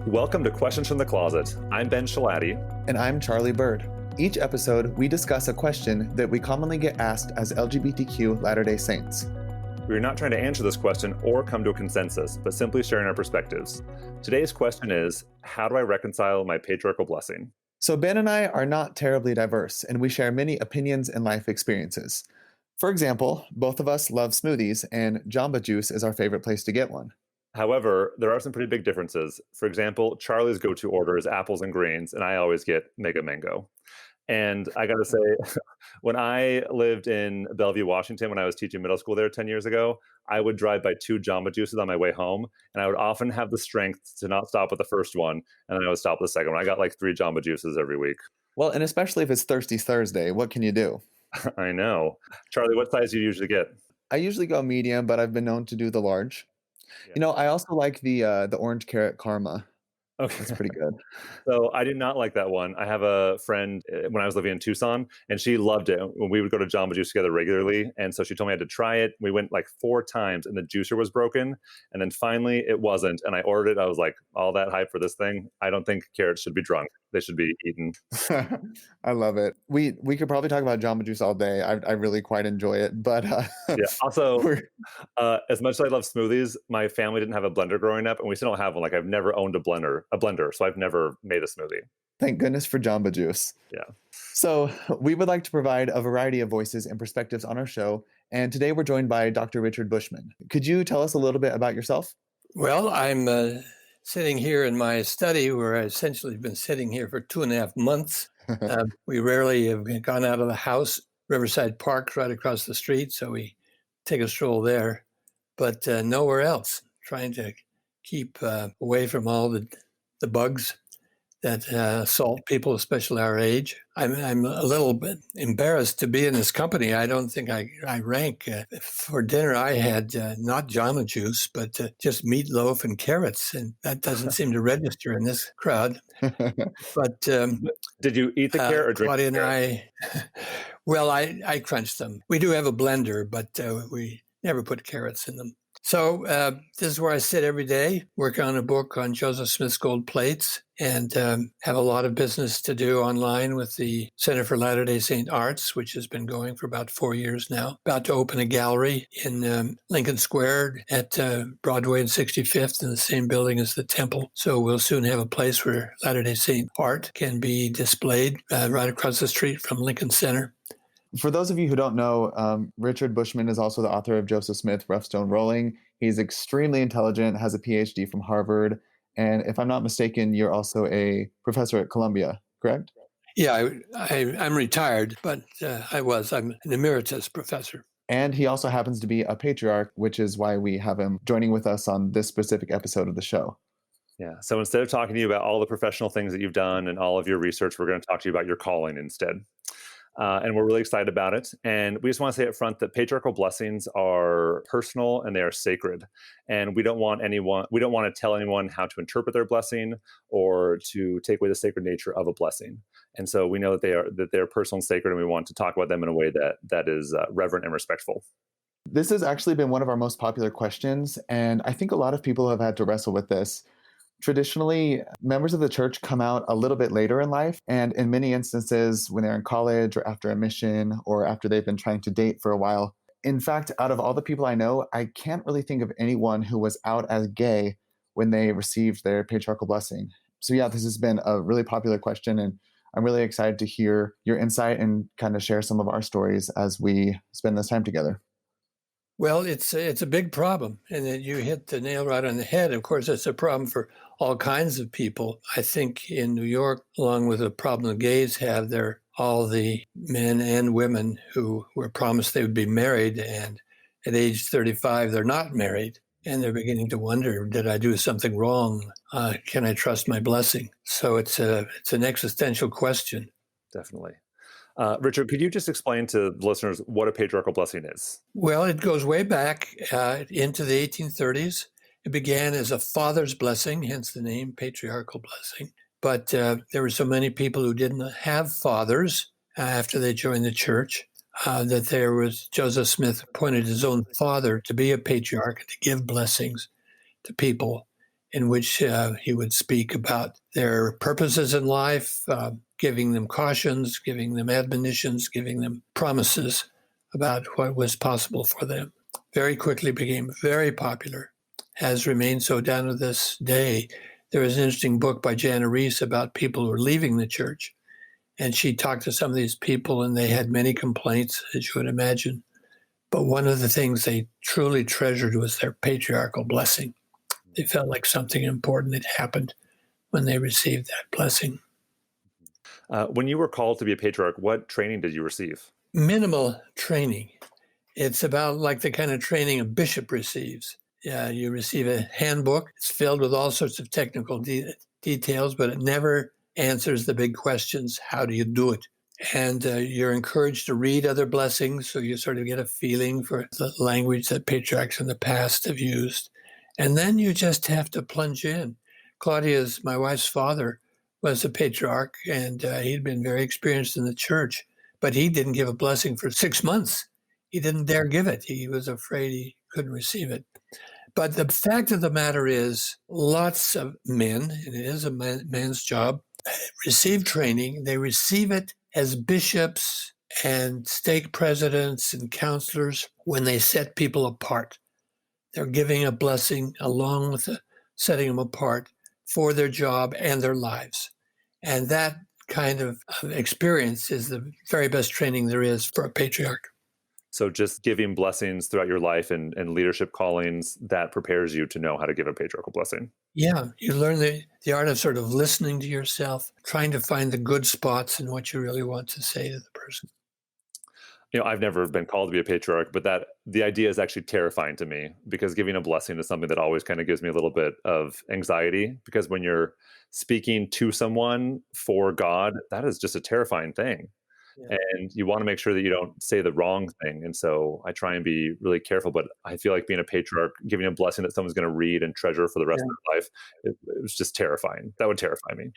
Welcome to Questions from the Closet. I'm Ben Shalati. And I'm Charlie Bird. Each episode, we discuss a question that we commonly get asked as LGBTQ Latter-day Saints. We're not trying to answer this question or come to a consensus, but simply sharing our perspectives. Today's question is, how do I reconcile my patriarchal blessing? So Ben and I are not terribly diverse, and we share many opinions and life experiences. For example, both of us love smoothies, and Jamba Juice is our favorite place to get one. However, there are some pretty big differences. For example, Charlie's go-to order is apples and greens, and I always get Mega Mango. And I got to say, when I lived in Bellevue, Washington, when I was teaching middle school there 10 years ago, I would drive by 2 Jamba Juices on my way home, and I would often have the strength to not stop at the first one, and then I would stop at the second one. I got like 3 Jamba Juices every week. Well, and especially if it's Thirsty Thursday, what can you do? I know. Charlie, what size do you usually get? I usually go medium, but I've been known to do the large. Yeah. I also like the orange carrot karma. Okay. That's pretty good. So I did not like that one. I have a friend when I was living in Tucson, and she loved it when we would go to Jamba Juice together regularly. And so she told me I had to try it. We went like 4 times, and the juicer was broken. And then finally it wasn't. And I ordered it. I was like, all that hype for this thing? I don't think carrots should be drunk. They should be eaten. I love it. We could probably talk about Jamba Juice all day. I really quite enjoy it. But yeah. Also, as much as I love smoothies, my family didn't have a blender growing up, and we still don't have one. Like I've never owned a blender, so I've never made a smoothie. Thank goodness for Jamba Juice. Yeah. So we would like to provide a variety of voices and perspectives on our show. And today we're joined by Dr. Richard Bushman. Could you tell us a little bit about yourself? Well, I'm sitting here in my study where I've essentially been sitting here for 2.5 months. We rarely have gone out of the house. Riverside Park's right across the street, so we take a stroll there, but nowhere else. Trying to keep away from all the bugs that assault people, especially our age. I'm a little bit embarrassed to be in this company. I don't think I rank. For dinner, I had not Jamba Juice, but just meatloaf and carrots, and that doesn't seem to register in this crowd. But did you eat the carrot or drink Claudia the carrot? and well, I crunched them. We do have a blender, but we never put carrots in them. So this is where I sit every day, work on a book on Joseph Smith's gold plates, and have a lot of business to do online with the Center for Latter-day Saint Arts, which has been going for about 4 years now. About to open a gallery in Lincoln Square at Broadway and 65th in the same building as the temple. So we'll soon have a place where Latter-day Saint art can be displayed right across the street from Lincoln Center. For those of you who don't know, Richard Bushman is also the author of Joseph Smith, Rough Stone Rolling. He's extremely intelligent, has a PhD from Harvard. And if I'm not mistaken, you're also a professor at Columbia, correct? Yeah, I'm retired, but I'm an emeritus professor. And he also happens to be a patriarch, which is why we have him joining with us on this specific episode of the show. Yeah. So instead of talking to you about all the professional things that you've done and all of your research, we're going to talk to you about your calling instead. And we're really excited about it. And we just want to say up front that patriarchal blessings are personal and they are sacred. And we don't want to tell anyone how to interpret their blessing or to take away the sacred nature of a blessing. And so we know that they're personal and sacred, and we want to talk about them in a way that is reverent and respectful. This has actually been one of our most popular questions. And I think a lot of people have had to wrestle with this. Traditionally, members of the church come out a little bit later in life, and in many instances, when they're in college or after a mission or after they've been trying to date for a while. In fact, out of all the people I know, I can't really think of anyone who was out as gay when they received their patriarchal blessing. So yeah, this has been a really popular question, and I'm really excited to hear your insight and kind of share some of our stories as we spend this time together. Well, it's a big problem, and you hit the nail right on the head. Of course, it's a problem for all kinds of people. I think in New York, along with the problem the gays have, they're all the men and women who were promised they would be married, and at age 35, they're not married, and they're beginning to wonder, did I do something wrong? Can I trust my blessing? So it's an existential question. Definitely. Richard, could you just explain to the listeners what a patriarchal blessing is? Well, it goes way back into the 1830s. It began as a father's blessing, hence the name patriarchal blessing. But there were so many people who didn't have fathers after they joined the church that Joseph Smith appointed his own father to be a patriarch and to give blessings to people. in which he would speak about their purposes in life, giving them cautions, giving them admonitions, giving them promises about what was possible for them. Very quickly became very popular, has remained so down to this day. There was an interesting book by Jana Reese about people who were leaving the church. And she talked to some of these people, and they had many complaints, as you would imagine. But one of the things they truly treasured was their patriarchal blessing. They felt like something important had happened when they received that blessing. When you were called to be a patriarch, what training did you receive? Minimal training. It's about like the kind of training a bishop receives. You receive a handbook. It's filled with all sorts of technical details, but it never answers the big questions. How do you do it? And you're encouraged to read other blessings, so you sort of get a feeling for the language that patriarchs in the past have used. And then you just have to plunge in. Claudia's, my wife's father, was a patriarch, and he'd been very experienced in the church, but he didn't give a blessing for 6 months. He didn't dare give it. He was afraid he couldn't receive it. But the fact of the matter is, lots of men, and it is a man's job, receive training. They receive it as bishops and stake presidents and counselors when they set people apart. They're giving a blessing along with setting them apart for their job and their lives. And that kind of experience is the very best training there is for a patriarch. So just giving blessings throughout your life and leadership callings, that prepares you to know how to give a patriarchal blessing. Yeah, you learn the art of sort of listening to yourself, trying to find the good spots in what you really want to say to the person. I've never been called to be a patriarch, but the idea is actually terrifying to me, because giving a blessing is something that always kind of gives me a little bit of anxiety, because when you're speaking to someone for God, that is just a terrifying thing. Yeah. And you want to make sure that you don't say the wrong thing. And so I try and be really careful, but I feel like being a patriarch, giving a blessing that someone's going to read and treasure for the rest of their life, it was just terrifying. That would terrify me.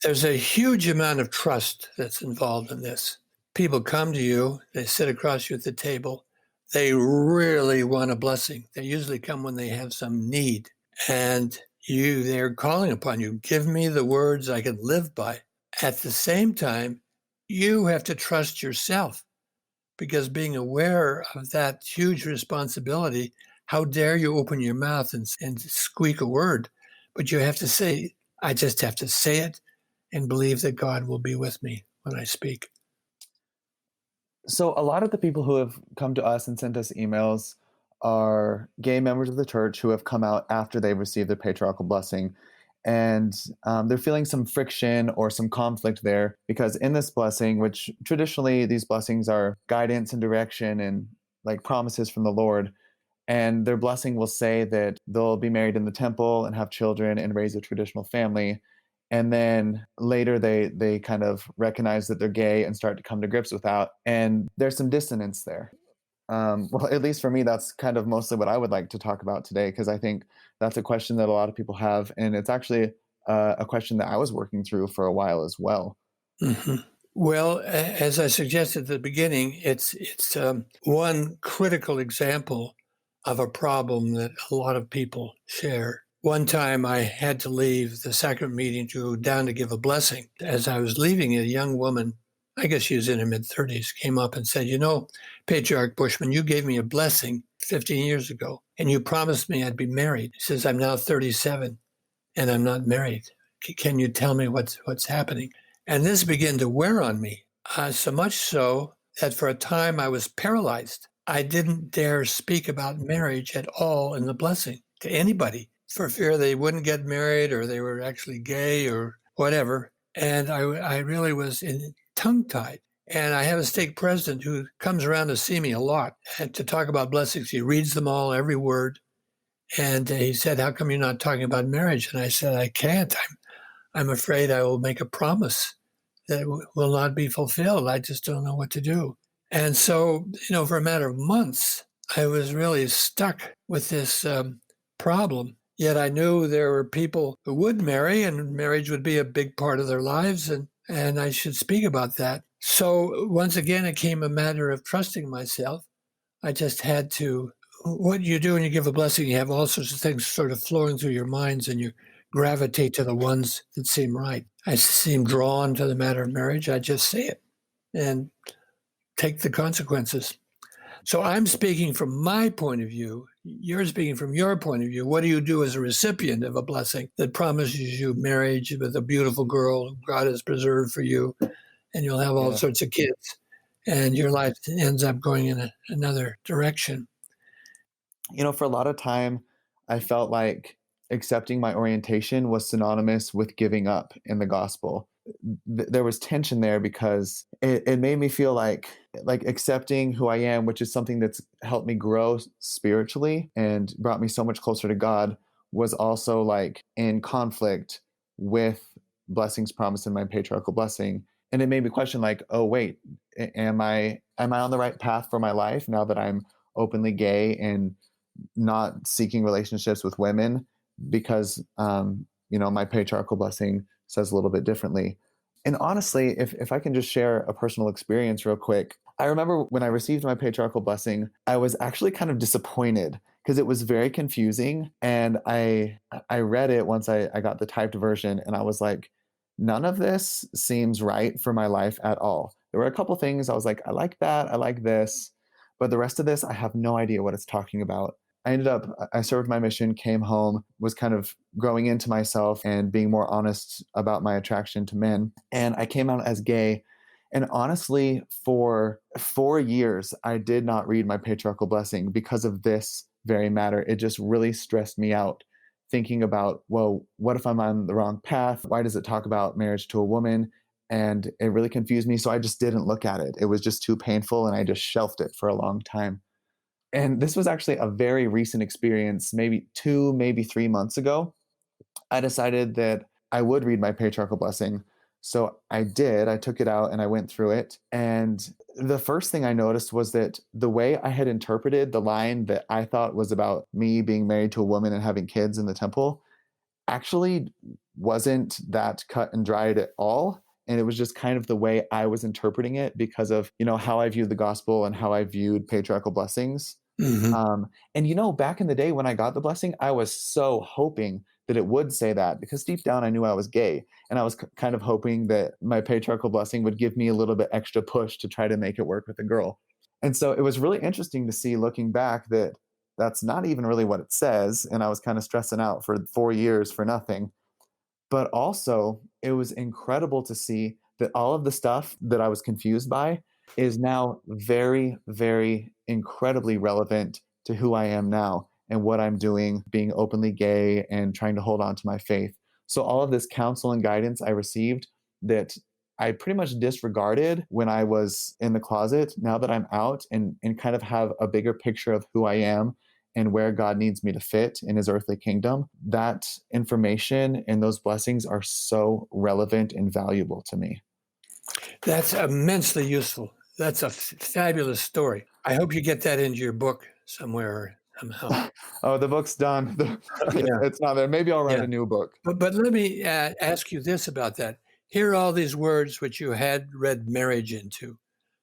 There's a huge amount of trust that's involved in this. People come to you, they sit across you at the table, they really want a blessing. They usually come when they have some need, and they're calling upon you, give me the words I can live by. At the same time, you have to trust yourself, because being aware of that huge responsibility, how dare you open your mouth and squeak a word? But you have to say, I just have to say it and believe that God will be with me when I speak. So a lot of the people who have come to us and sent us emails are gay members of the church who have come out after they received their patriarchal blessing. And they're feeling some friction or some conflict there, because in this blessing, which traditionally these blessings are guidance and direction and like promises from the Lord, and their blessing will say that they'll be married in the temple and have children and raise a traditional family. And then later they kind of recognize that they're gay and start to come to grips with that. And there's some dissonance there. Well, at least for me, that's kind of mostly what I would like to talk about today, because I think that's a question that a lot of people have. And it's actually a question that I was working through for a while as well. Mm-hmm. Well, as I suggested at the beginning, it's one critical example of a problem that a lot of people share. One time I had to leave the sacrament meeting to go down to give a blessing. As I was leaving, a young woman, I guess she was in her mid-30s, came up and said, Patriarch Bushman, you gave me a blessing 15 years ago, and you promised me I'd be married. She says, I'm now 37, and I'm not married. Can you tell me what's happening? And this began to wear on me, so much so that for a time I was paralyzed. I didn't dare speak about marriage at all in the blessing to anybody, for fear they wouldn't get married or they were actually gay or whatever. And I really was tongue-tied. And I have a stake president who comes around to see me a lot and to talk about blessings. He reads them all, every word. And he said, how come you're not talking about marriage? And I said, I can't. I'm afraid I will make a promise that will not be fulfilled. I just don't know what to do. And so, for a matter of months, I was really stuck with this problem. Yet I knew there were people who would marry, and marriage would be a big part of their lives, and I should speak about that. So once again, it came a matter of trusting myself. I just had to what you do when you give a blessing, you have all sorts of things sort of flowing through your minds, and you gravitate to the ones that seem right. I seem drawn to the matter of marriage. I just say it and take the consequences. So I'm speaking from my point of view. You're speaking from your point of view. What do you do as a recipient of a blessing that promises you marriage with a beautiful girl God has preserved for you, and you'll have all Yeah. sorts of kids, and your life ends up going in another direction? For a lot of time, I felt like accepting my orientation was synonymous with giving up in the gospel. There was tension there because it made me feel like accepting who I am, which is something that's helped me grow spiritually and brought me so much closer to God, was also like in conflict with blessings promised in my patriarchal blessing. And it made me question, like, oh wait, am I on the right path for my life now that I'm openly gay and not seeking relationships with women because my patriarchal blessing says a little bit differently. And honestly, if I can just share a personal experience real quick, I remember when I received my patriarchal blessing, I was actually kind of disappointed because it was very confusing. And I read it once I got the typed version, and I was like, none of this seems right for my life at all. There were a couple things I was like, I like that, I like this, but the rest of this, I have no idea what it's talking about. I served my mission, came home, was kind of growing into myself and being more honest about my attraction to men. And I came out as gay. And honestly, for 4 years, I did not read my patriarchal blessing because of this very matter. It just really stressed me out thinking about, well, what if I'm on the wrong path? Why does it talk about marriage to a woman? And it really confused me. So I just didn't look at it. It was just too painful. And I just shelved it for a long time. And this was actually a very recent experience, maybe 2, maybe 3 months ago. I decided that I would read my patriarchal blessing. So I did. I took it out and I went through it. And the first thing I noticed was that the way I had interpreted the line that I thought was about me being married to a woman and having kids in the temple actually wasn't that cut and dried at all. And it was just kind of the way I was interpreting it because of, how I viewed the gospel and how I viewed patriarchal blessings. Mm-hmm. And back in the day when I got the blessing, I was so hoping that it would say that because deep down I knew I was gay. And I was kind of hoping that my patriarchal blessing would give me a little bit extra push to try to make it work with a girl. And so it was really interesting to see looking back that that's not even really what it says. And I was kind of stressing out for 4 years for nothing. But also, it was incredible to see that all of the stuff that I was confused by is now very, very incredibly relevant to who I am now and what I'm doing, being openly gay and trying to hold on to my faith. So, all of this counsel and guidance I received that I pretty much disregarded when I was in the closet, now that I'm out and kind of have a bigger picture of who I am and where God needs me to fit in his earthly kingdom, that information and those blessings are so relevant and valuable to me. That's immensely useful. That's a fabulous story. I hope you get that into your book somewhere somehow. Oh, the book's done. Yeah, It's not there. Maybe I'll write yeah. a new book. But let me ask you this about that. Here are all these words which you had read marriage into.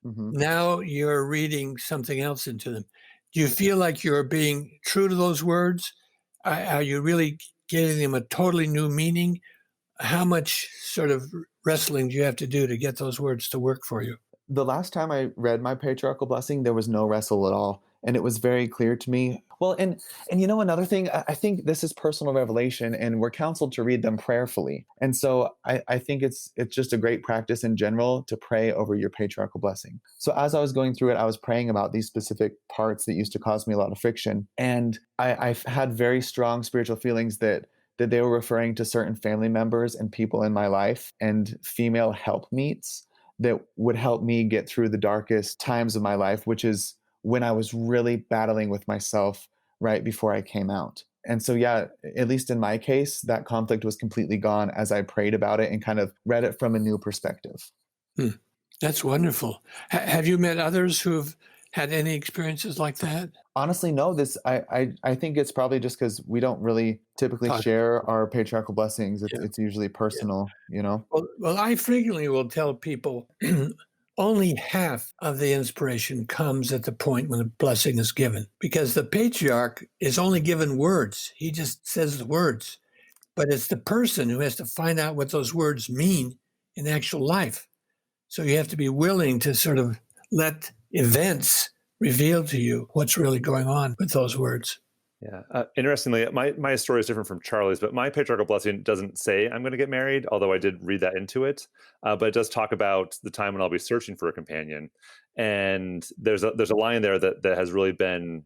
Mhm. Now you're reading something else into them. Do you feel like you're being true to those words? Are you really giving them a totally new meaning? How much sort of wrestling do you have to do to get those words to work for you? The last time I read my patriarchal blessing, there was no wrestle at all. And it was very clear to me. Well, and another thing, I think this is personal revelation, and we're counseled to read them prayerfully. And so I think it's just a great practice in general to pray over your patriarchal blessing. So as I was going through it, I was praying about these specific parts that used to cause me a lot of friction. And I've had very strong spiritual feelings that they were referring to certain family members and people in my life and female helpmeets that would help me get through the darkest times of my life, which is when I was really battling with myself right before I came out. And so, yeah, at least in my case, that conflict was completely gone as I prayed about it and kind of read it from a new perspective. That's wonderful. Have you met others who have had any experiences like that? Honestly, no. I think it's probably just because we don't really typically Talk. share our patriarchal blessings. Yeah, It's usually yeah. personal. Well, I frequently will tell people only half of the inspiration comes at the point when the blessing is given, because the patriarch is only given words. He just says the words, but it's the person who has to find out what those words mean in actual life. So you have to be willing to sort of let events reveal to you what's really going on with those words. Yeah. Interestingly, my story is different from Charlie's, but my patriarchal blessing doesn't say I'm going to get married, although I did read that into it. But it does talk about the time when I'll be searching for a companion, and there's a line there that has really been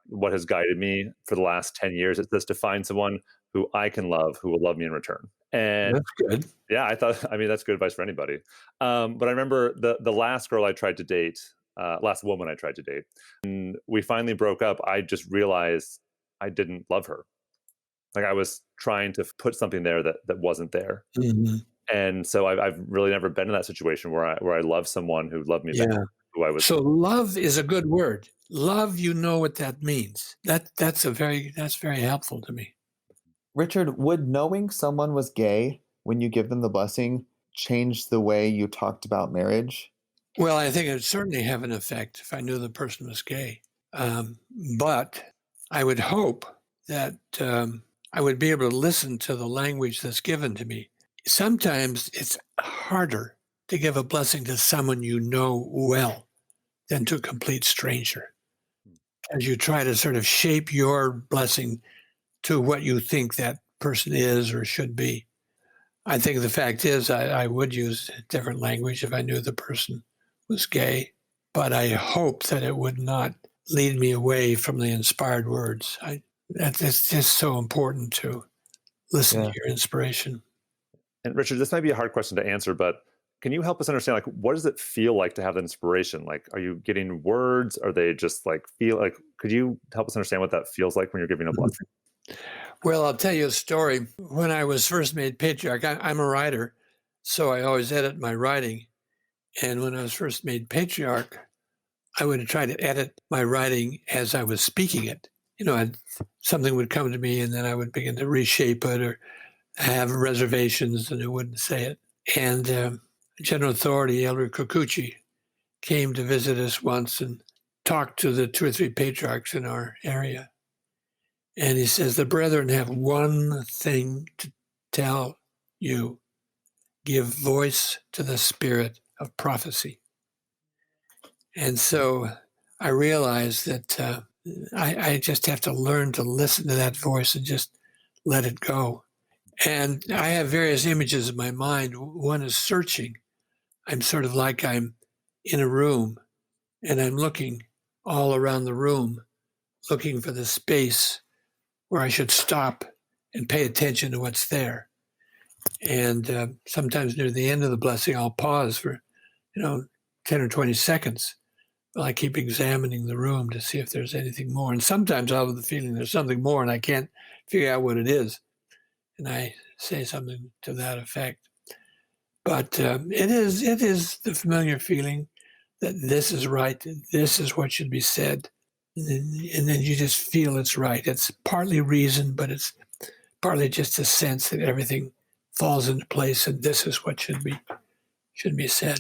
what has guided me for the last 10 years. It says to find someone who I can love, who will love me in return. And That's good. yeah, I mean, that's good advice for anybody. But I remember the last girl I tried to date, last woman I tried to date, and we finally broke up. I just realized I didn't love her. Like I was trying to put something there that wasn't there. Mm-hmm. And so I've really never been in that situation where I love someone who loved me back, Yeah. who I was. So love is a good word. Love, you know what that means. That's very helpful to me. Richard, would knowing someone was gay when you give them the blessing change the way you talked about marriage? Well, I think it would certainly have an effect if I knew the person was gay. But I would hope that I would be able to listen to the language that's given to me. Sometimes it's harder to give a blessing to someone you know well than to a complete stranger, as you try to sort of shape your blessing to what you think that person is or should be. I think the fact is I would use different language if I knew the person was gay, but I hope that it would not lead me away from the inspired words. It's just so important to listen to your inspiration. And Richard, this might be a hard question to answer, but can you help us understand, like, what does it feel like to have that inspiration? Like, are you getting words? Are they just like feel like, could you help us understand what that feels like when you're giving a blessing? Well, I'll tell you a story. When I was first made patriarch, I'm a writer, so I always edit my writing. And when I was first made patriarch, I would try to edit my writing as I was speaking it. Something would come to me and then I would begin to reshape it or have reservations and I wouldn't say it. And General Authority, Elder Kikuchi, came to visit us once and talked to the 2 or 3 patriarchs in our area. And he says, the brethren have one thing to tell you: give voice to the spirit of prophecy. And so I realized that I just have to learn to listen to that voice and just let it go. And I have various images in my mind. One is searching. I'm sort of like I'm in a room and I'm looking all around the room, looking for the space where I should stop and pay attention to what's there. And sometimes near the end of the blessing, I'll pause for, 10 or 20 seconds while I keep examining the room to see if there's anything more. And sometimes I'll have the feeling there's something more and I can't figure out what it is. And I say something to that effect. But it is the familiar feeling that this is right, this is what should be said. And then you just feel it's right. It's partly reason, but it's partly just a sense that everything falls into place and this is what should be said.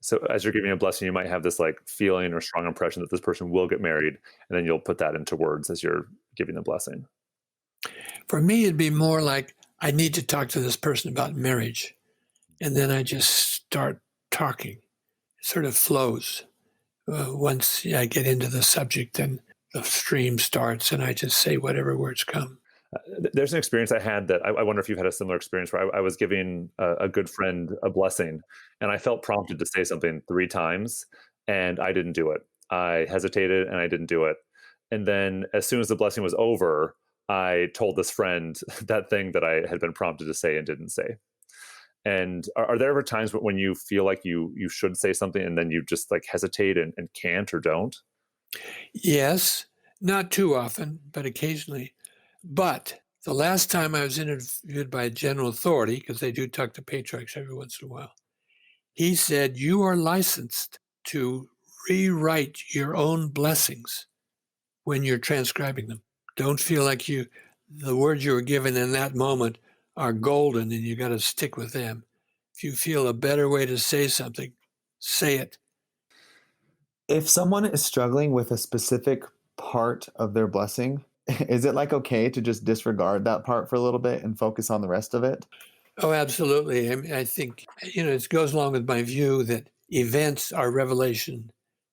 So as you're giving a blessing, you might have this like feeling or strong impression that this person will get married, and then you'll put that into words as you're giving the blessing. For me, it'd be more like I need to talk to this person about marriage. And then I just start talking. It sort of flows. Once I get into the subject, then the stream starts and I just say whatever words come. There's an experience I had that I wonder if you've had a similar experience where I was giving a good friend a blessing and I felt prompted to say something 3 times and I didn't do it. I hesitated and I didn't do it. And then as soon as the blessing was over, I told this friend that thing that I had been prompted to say and didn't say. And are there ever times when you feel like you should say something and then you just like hesitate and can't or don't? Yes, not too often, but occasionally. But the last time I was interviewed by a general authority, because they do talk to patriarchs every once in a while, he said, you are licensed to rewrite your own blessings when you're transcribing them. Don't feel like the words you were given in that moment are golden and you got to stick with them. If you feel a better way to say something, say it. If someone is struggling with a specific part of their blessing, is it like okay to just disregard that part for a little bit and focus on the rest of it? Oh, absolutely. I mean, I think, it goes along with my view that events are revelation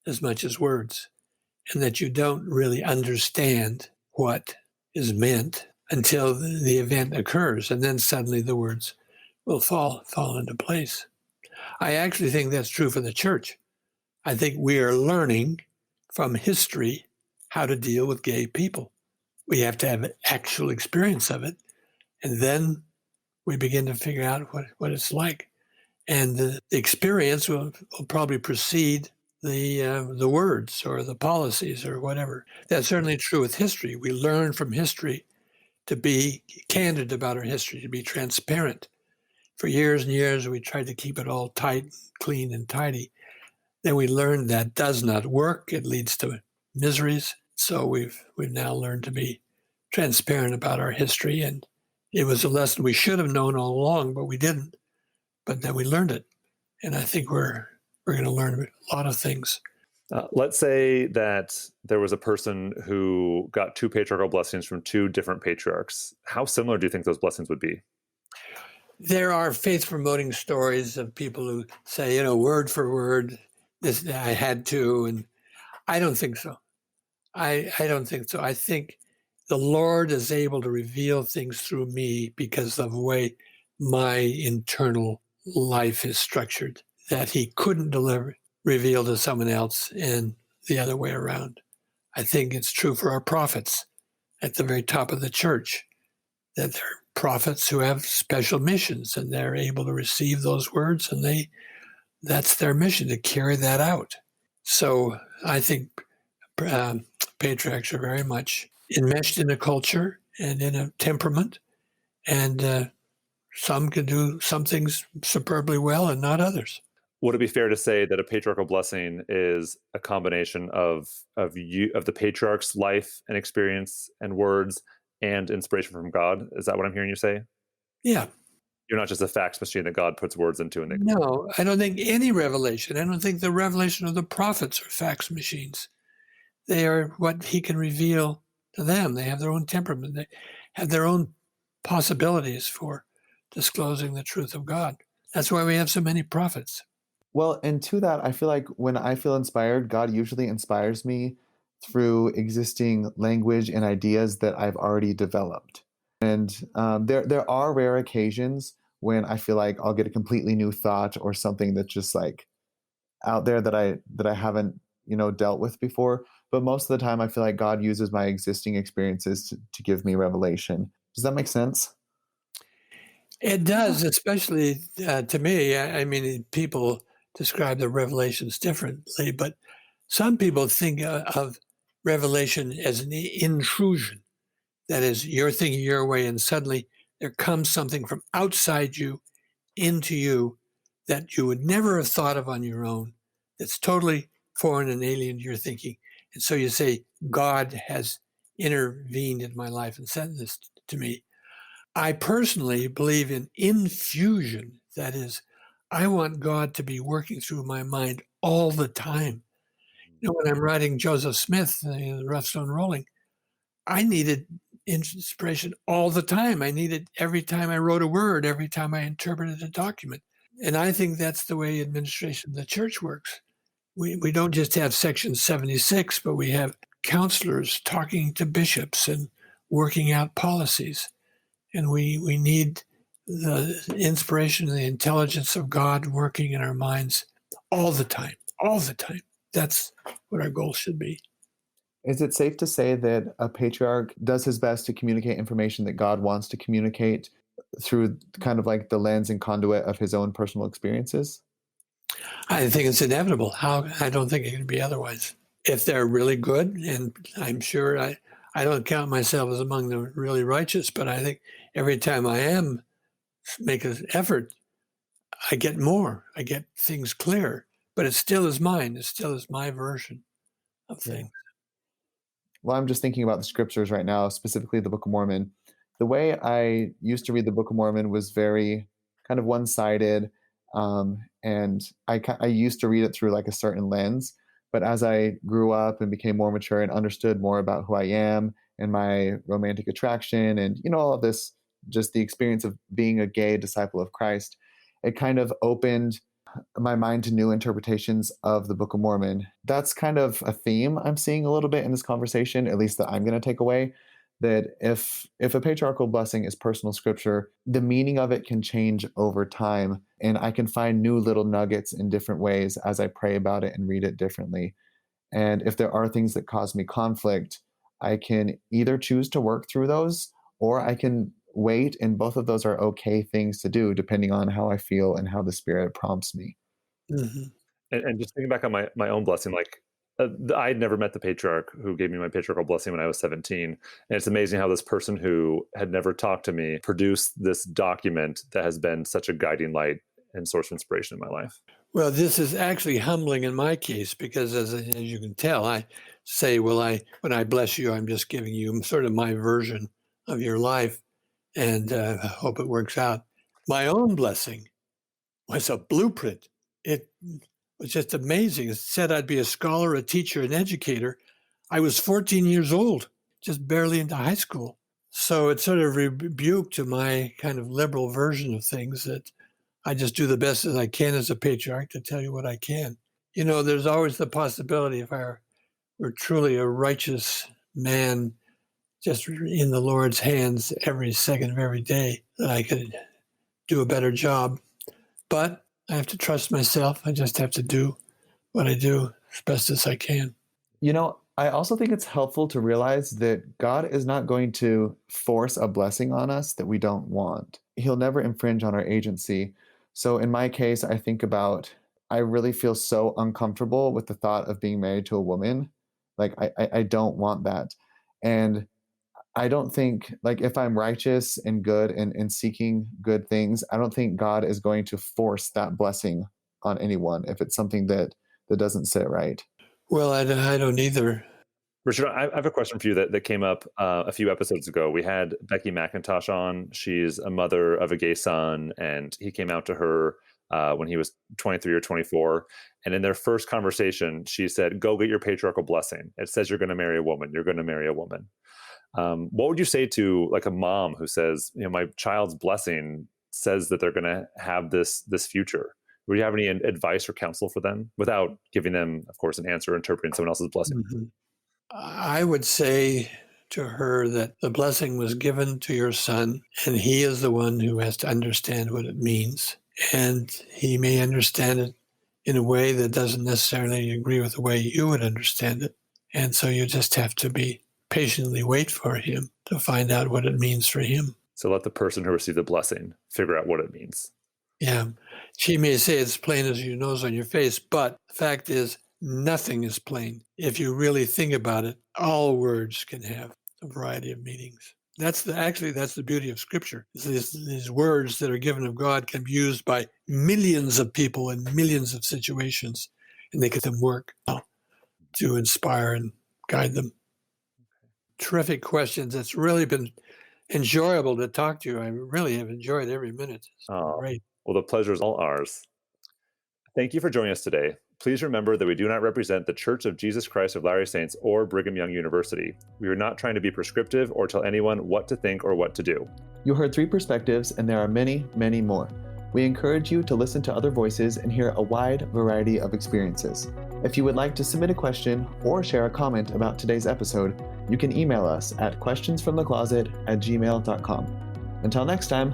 as much as words, and that you don't really understand what is meant until the event occurs, and then suddenly the words will fall into place. I actually think that's true for the church. I think we are learning from history how to deal with gay people. We have to have an actual experience of it, and then we begin to figure out what it's like. And the experience will probably precede the words or the policies or whatever. That's certainly true with history. We learn from history to be candid about our history, to be transparent. For years and years, we tried to keep it all tight, clean, and tidy. Then we learned that does not work. It leads to miseries. So we've now learned to be transparent about our history, and it was a lesson we should have known all along, but we didn't. But then we learned it, and I think we're going to learn a lot of things. Let's say that there was a person who got two patriarchal blessings from two different patriarchs. How similar do you think those blessings would be? There are faith-promoting stories of people who say, word for word, this I had to, and I don't think so. I don't think so. I think the Lord is able to reveal things through me because of the way my internal life is structured, that he couldn't reveal to someone else, and the other way around. I think it's true for our prophets at the very top of the church, that they're prophets who have special missions, and they're able to receive those words, and that's their mission, to carry that out. So I think patriarchs are very much enmeshed in a culture and in a temperament, and some can do some things superbly well and not others. Would it be fair to say that a patriarchal blessing is a combination of the patriarch's life and experience and words and inspiration from God? Is that what I'm hearing you say? Yeah. You're not just a fax machine that God puts words into. No, I don't think any revelation. I don't think the revelation of the prophets are fax machines. They are what he can reveal to them. They have their own temperament. They have their own possibilities for disclosing the truth of God. That's why we have so many prophets. Well, and to that, I feel like when I feel inspired, God usually inspires me through existing language and ideas that I've already developed. And there are rare occasions when I feel like I'll get a completely new thought or something that's just like out there that I haven't dealt with before. But most of the time, I feel like God uses my existing experiences to give me revelation. Does that make sense? It does, especially to me. I mean, people describe the revelations differently, but some people think of revelation as an intrusion. That is, you're thinking your way, and suddenly there comes something from outside you into you that you would never have thought of on your own, that's totally foreign and alien to your thinking. And so you say, God has intervened in my life and said this to me. I personally believe in infusion. That is, I want God to be working through my mind all the time. When I'm writing Joseph Smith, the Rough Stone Rolling, I needed inspiration all the time. I needed every time I wrote a word, every time I interpreted a document. And I think that's the way administration of the church works. We don't just have Section 76, but we have counselors talking to bishops and working out policies. And we need the inspiration and the intelligence of God working in our minds all the time, all the time. That's what our goal should be. Is it safe to say that a patriarch does his best to communicate information that God wants to communicate through kind of like the lens and conduit of his own personal experiences? I think it's inevitable. I don't think it can be otherwise. If they're really good, and I'm sure I don't count myself as among the really righteous, but I think every time I make an effort, I get more. I get things clear, but it still is mine. It still is my version of things. Well, I'm just thinking about the scriptures right now, specifically the Book of Mormon. The way I used to read the Book of Mormon was very kind of one-sided, And I used to read it through like a certain lens. But as I grew up and became more mature and understood more about who I am and my romantic attraction and, all of this, just the experience of being a gay disciple of Christ, it kind of opened my mind to new interpretations of the Book of Mormon. That's kind of a theme I'm seeing a little bit in this conversation, at least that I'm going to take away, that if a patriarchal blessing is personal scripture, the meaning of it can change over time, and I can find new little nuggets in different ways as I pray about it and read it differently. And if there are things that cause me conflict, I can either choose to work through those, or I can wait, and both of those are okay things to do depending on how I feel and how the Spirit prompts me. Mhm. And just thinking back on my own blessing, like I had never met the patriarch who gave me my patriarchal blessing when I was 17. And it's amazing how this person who had never talked to me produced this document that has been such a guiding light and source of inspiration in my life. Well, this is actually humbling in my case because, as you can tell, I say, well, when I bless you, I'm just giving you sort of my version of your life, and I hope it works out. My own blessing was a blueprint. It was just amazing. It said I'd be a scholar, a teacher, an educator. I was 14 years old, just barely into high school. So it sort of rebuked to my kind of liberal version of things that I just do the best as I can as a patriarch to tell you what I can. There's always the possibility if I were truly a righteous man, just in the Lord's hands every second of every day, that I could do a better job. But I have to trust myself. I just have to do what I do as best as I can. I also think it's helpful to realize that God is not going to force a blessing on us that we don't want. He'll never infringe on our agency. So in my case, I think about, I really feel so uncomfortable with the thought of being married to a woman. Like, I don't want that. And I don't think, like, if I'm righteous and good and seeking good things, I don't think God is going to force that blessing on anyone if it's something that doesn't sit right. Well, I don't either. Richard, I have a question for you that came up a few episodes ago. We had Becky McIntosh on. She's a mother of a gay son, and he came out to her when he was 23 or 24. And in their first conversation, she said, "Go get your patriarchal blessing. It says you're going to marry a woman. You're going to marry a woman." What would you say to like a mom who says, my child's blessing says that they're going to have this future? Would you have any advice or counsel for them without giving them, of course, an answer interpreting someone else's blessing? Mm-hmm. I would say to her that the blessing was given to your son, and he is the one who has to understand what it means. And he may understand it in a way that doesn't necessarily agree with the way you would understand it. And so you just have to patiently wait for him to find out what it means for him. So let the person who received the blessing figure out what it means. Yeah. She may say it's plain as your nose on your face, but the fact is, nothing is plain. If you really think about it, all words can have a variety of meanings. That's the beauty of Scripture. These words that are given of God can be used by millions of people in millions of situations, and they get them work to inspire and guide them. Terrific questions. It's really been enjoyable to talk to you. I really have enjoyed every minute. It's been great. Well, the pleasure is all ours. Thank you for joining us today. Please remember that we do not represent the Church of Jesus Christ of Latter-day Saints or Brigham Young University. We are not trying to be prescriptive or tell anyone what to think or what to do. You heard 3 perspectives, and there are many, many more. We encourage you to listen to other voices and hear a wide variety of experiences. If you would like to submit a question or share a comment about today's episode, you can email us at questionsfromthecloset@gmail.com. Until next time.